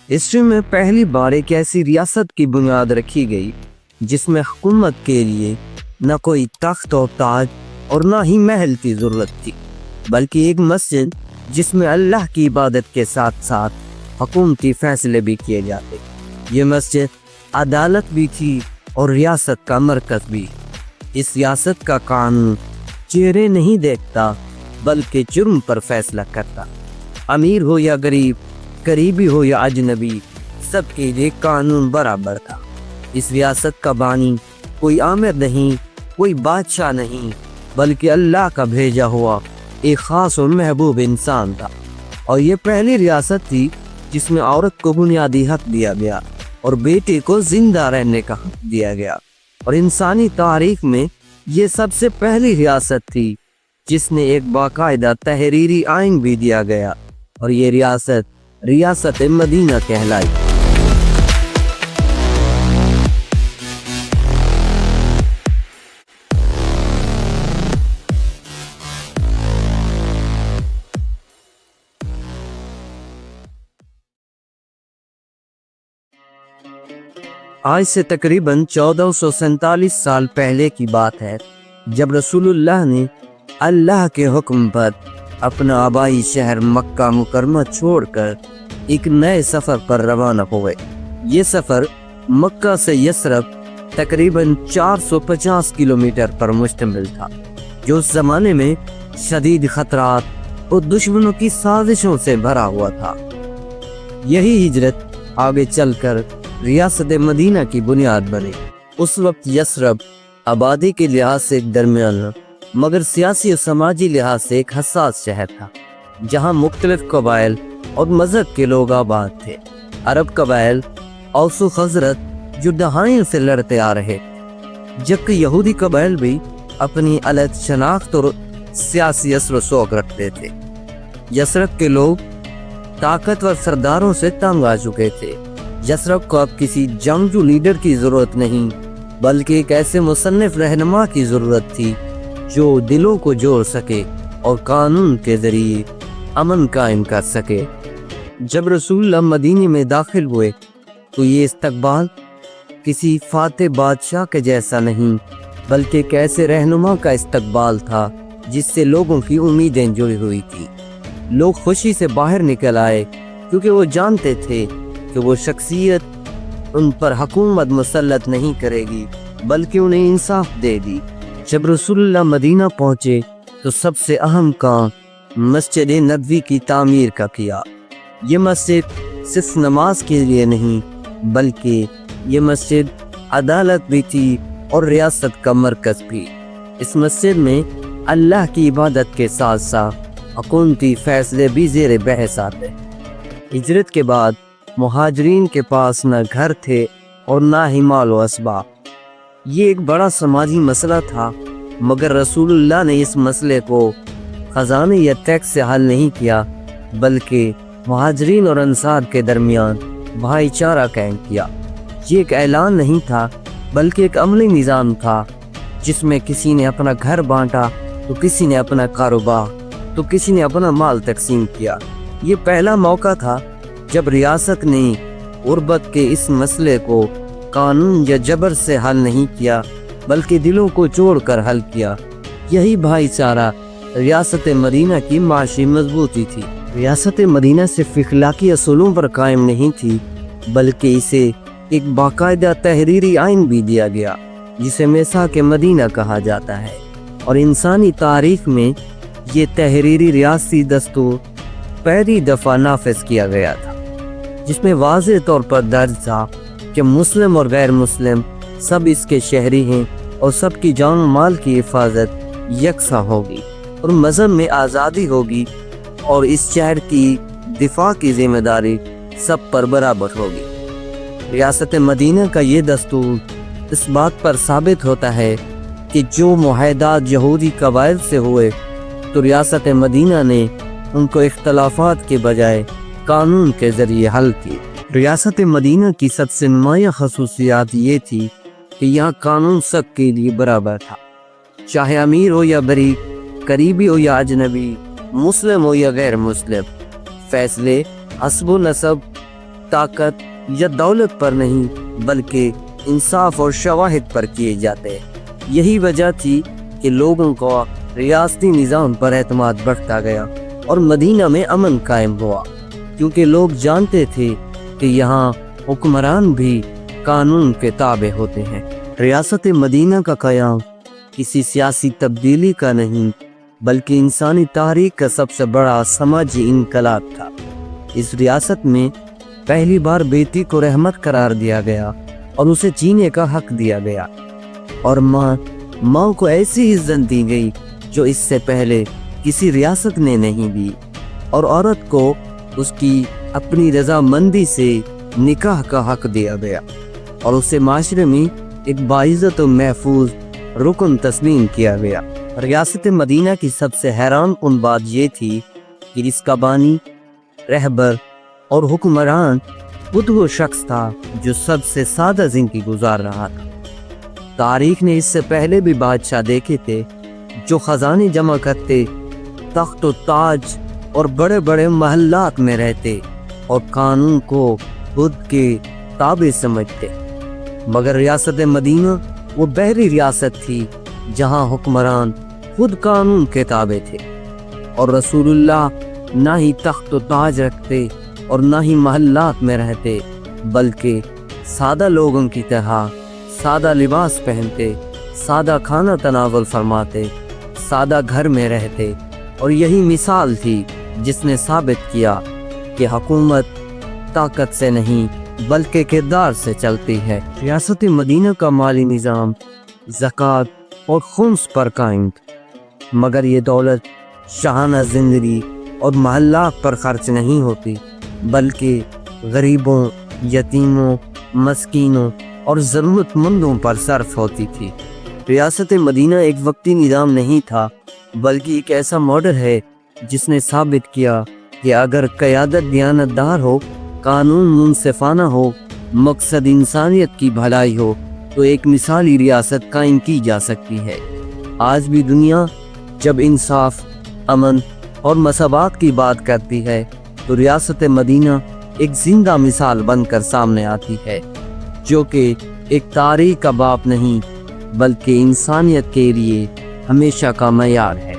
History میں پہلی بار ایک ایسی ریاست کی بنیاد رکھی گئی جس میں حکومت کے لیے نہ کوئی تخت و تاج اور نہ ہی محل کی ضرورت تھی، بلکہ ایک مسجد جس میں اللہ کی عبادت کے ساتھ ساتھ حکومتی فیصلے بھی کیے جاتے۔ یہ مسجد عدالت بھی تھی اور ریاست کا مرکز بھی۔ اس ریاست کا قانون چہرے نہیں دیکھتا بلکہ جرم پر فیصلہ کرتا۔ امیر ہو یا غریب، قریبی ہو یا اجنبی، سب کے لیے قانون برابر تھا۔ اس ریاست کا بانی کوئی آمر نہیں، کوئی بادشاہ نہیں، بلکہ اللہ کا بھیجا ہوا ایک خاص اور محبوب انسان تھا۔ اور یہ پہلی ریاست تھی جس میں عورت کو بنیادی حق دیا گیا اور بیٹے کو زندہ رہنے کا حق دیا گیا، اور انسانی تاریخ میں یہ سب سے پہلی ریاست تھی جس نے ایک باقاعدہ تحریری آئین بھی دیا گیا، اور یہ ریاست مدینہ کہلائی۔ آج سے تقریباً 1447 سال پہلے کی بات ہے، جب رسول اللہ نے اللہ کے حکم پر اپنا آبائی شہر مکہ مکرمہ چھوڑ کر ایک نئے سفر پر روانہ ہوئے۔ یہ سفر مکہ سے یثرب تقریباً 450 کلومیٹر پر مشتمل تھا، جو اس زمانے میں شدید خطرات اور دشمنوں کی سازشوں سے بھرا ہوا تھا۔ یہی ہجرت آگے چل کر ریاست مدینہ کی بنیاد بنی۔ اس وقت یثرب آبادی کے لحاظ سے ایک درمیانہ مگر سیاسی اور سماجی لحاظ سے ایک حساس شہر تھا، جہاں مختلف قبائل اور مذہب کے لوگ آباد تھے۔ عرب قبائل اوس و خزرج جو دہائیوں سے لڑتے آ رہے، جبکہ یہودی قبائل بھی اپنی الگ شناخت اور سیاسی اثر و شوق رکھتے تھے۔ یثرب کے لوگ طاقتور سرداروں سے تنگ آ چکے تھے۔ یثرب کو اب کسی جنگجو لیڈر کی ضرورت نہیں، بلکہ ایک ایسے مصنف رہنما کی ضرورت تھی جو دلوں کو جوڑ سکے اور قانون کے ذریعے امن قائم کر سکے۔ جب رسول اللہ مدینے میں داخل ہوئے تو یہ استقبال کسی فاتح بادشاہ کے جیسا نہیں، بلکہ ایک ایسے رہنما کا استقبال تھا جس سے لوگوں کی امیدیں جڑی ہوئی تھی۔ لوگ خوشی سے باہر نکل آئے کیونکہ وہ جانتے تھے کہ وہ شخصیت ان پر حکومت مسلط نہیں کرے گی بلکہ انہیں انصاف دے گی۔ جب رسول اللہ مدینہ پہنچے تو سب سے اہم کام مسجد نبوی کی تعمیر کا کیا۔ یہ مسجد صرف نماز کے لیے نہیں بلکہ یہ مسجد عدالت بھی تھی اور ریاست کا مرکز بھی۔ اس مسجد میں اللہ کی عبادت کے ساتھ ساتھ حکومتی فیصلے بھی زیر بحث آتے۔ ہجرت کے بعد مہاجرین کے پاس نہ گھر تھے اور نہ ہی مال و اسباب۔ یہ ایک بڑا سماجی مسئلہ تھا، مگر رسول اللہ نے اس مسئلے کو خزانے یا ٹیکس سے حل نہیں کیا، بلکہ مہاجرین اور انصار کے درمیان بھائی چارہ قائم کیا۔ یہ ایک اعلان نہیں تھا بلکہ ایک عملی نظام تھا جس میں کسی نے اپنا گھر بانٹا تو کسی نے اپنا کاروبار تو کسی نے اپنا مال تقسیم کیا۔ یہ پہلا موقع تھا جب ریاست نے غربت کے اس مسئلے کو قانون یا جبر سے حل نہیں کیا بلکہ دلوں کو جوڑ کر حل کیا۔ یہی بھائی چارہ ریاست مدینہ کی معاشی مضبوطی تھی۔ ریاست مدینہ صرف اخلاقی اصولوں پر قائم نہیں تھی بلکہ اسے ایک باقاعدہ تحریری آئین بھی دیا گیا جسے میثاق مدینہ کہا جاتا ہے، اور انسانی تاریخ میں یہ تحریری ریاستی دستور پہلی دفعہ نافذ کیا گیا تھا، جس میں واضح طور پر درج تھا کہ مسلم اور غیر مسلم سب اس کے شہری ہیں اور سب کی جان و مال کی حفاظت یکساں ہوگی اور مذہب میں آزادی ہوگی، اور اس شہر کی دفاع کی ذمہ داری سب پر برابر ہوگی۔ ریاست مدینہ کا یہ دستور اس بات پر ثابت ہوتا ہے کہ جو معاہدات یہودی قبائل سے ہوئے تو ریاست مدینہ نے ان کو اختلافات کے بجائے قانون کے ذریعے حل کی۔ ریاست مدینہ کی سب سے نمایاں خصوصیات یہ تھی کہ یہاں قانون سب کے لیے برابر تھا، چاہے امیر ہو یا غریب، قریبی ہو یا اجنبی، مسلم ہو یا غیر مسلم۔ فیصلے حسب و نسب، طاقت یا دولت پر نہیں بلکہ انصاف اور شواہد پر کیے جاتے ہیں۔ یہی وجہ تھی کہ لوگوں کو ریاستی نظام پر اعتماد بڑھتا گیا اور مدینہ میں امن قائم ہوا، کیونکہ لوگ جانتے تھے کہ یہاں حکمران بھی قانون کے تابع ہوتے ہیں۔ ریاست مدینہ کا قیام کسی سیاسی تبدیلی کا نہیں بلکہ انسانی تاریخ کا سب سے بڑا سماجی انقلاب تھا۔ اس ریاست میں پہلی بار بیٹی کو رحمت قرار دیا گیا اور اسے جینے کا حق دیا گیا، اور ماں کو ایسی عزت دی گئی جو اس سے پہلے کسی ریاست نے نہیں دی، اور عورت کو اس کی اپنی رضامندی سے نکاح کا حق دیا گیا اور اسے معاشرے میں ایک باعزت و محفوظ رکن تسلیم کیا گیا۔ ریاست مدینہ کی سب سے حیران کن بات یہ تھی کہ اس کا بانی، رہبر اور حکمران خود وہ شخص تھا جو سب سے سادہ زندگی گزار رہا تھا۔ تاریخ نے اس سے پہلے بھی بادشاہ دیکھے تھے جو خزانے جمع کرتے، تخت و تاج اور بڑے بڑے محلات میں رہتے اور قانون کو خود کے تابع سمجھتے، مگر ریاست مدینہ وہ بحری ریاست تھی جہاں حکمران خود قانون کے تابع تھے، اور رسول اللہ نہ ہی تخت و تاج رکھتے اور نہ ہی محلات میں رہتے، بلکہ سادہ لوگوں کی طرح سادہ لباس پہنتے، سادہ کھانا تناول فرماتے، سادہ گھر میں رہتے، اور یہی مثال تھی جس نے ثابت کیا کہ حکومت طاقت سے نہیں بلکہ کردار سے چلتی ہے۔ ریاست مدینہ کا مالی نظام زکوٰۃ اور خمس پر قائم تھا، مگر یہ دولت شاہانہ زندگی اور محلات پر خرچ نہیں ہوتی بلکہ غریبوں، یتیموں، مسکینوں اور ضرورت مندوں پر صرف ہوتی تھی۔ ریاست مدینہ ایک وقتی نظام نہیں تھا بلکہ ایک ایسا ماڈل ہے جس نے ثابت کیا کہ اگر قیادت دیانتدار ہو، قانون منصفانہ ہو، مقصد انسانیت کی بھلائی ہو تو ایک مثالی ریاست قائم کی جا سکتی ہے۔ آج بھی دنیا جب انصاف، امن اور مساوات کی بات کرتی ہے تو ریاست مدینہ ایک زندہ مثال بن کر سامنے آتی ہے، جو کہ ایک تاریخ کا باپ نہیں بلکہ انسانیت کے لیے ہمیشہ کا معیار ہے۔